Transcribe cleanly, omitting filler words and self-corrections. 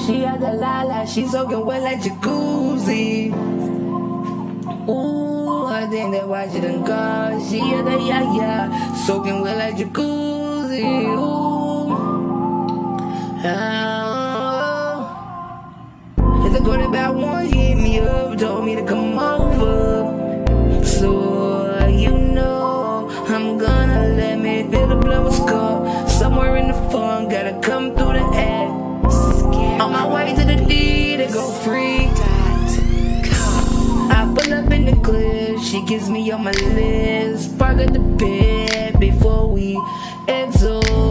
She had the lala, she soaking wet like jacuzzi. Ooh, I think that why she done call. She had the yeah, soaking wet like jacuzzi. Ooh, There's a quarterback one hit me up, told me to come over. So you know I'm gonna let me feel the blood was cold. Somewhere in the phone, gotta come through the air. On my way to the D to go free. I pull up in the clip, she gets me on my list. Park at the bed before we exit.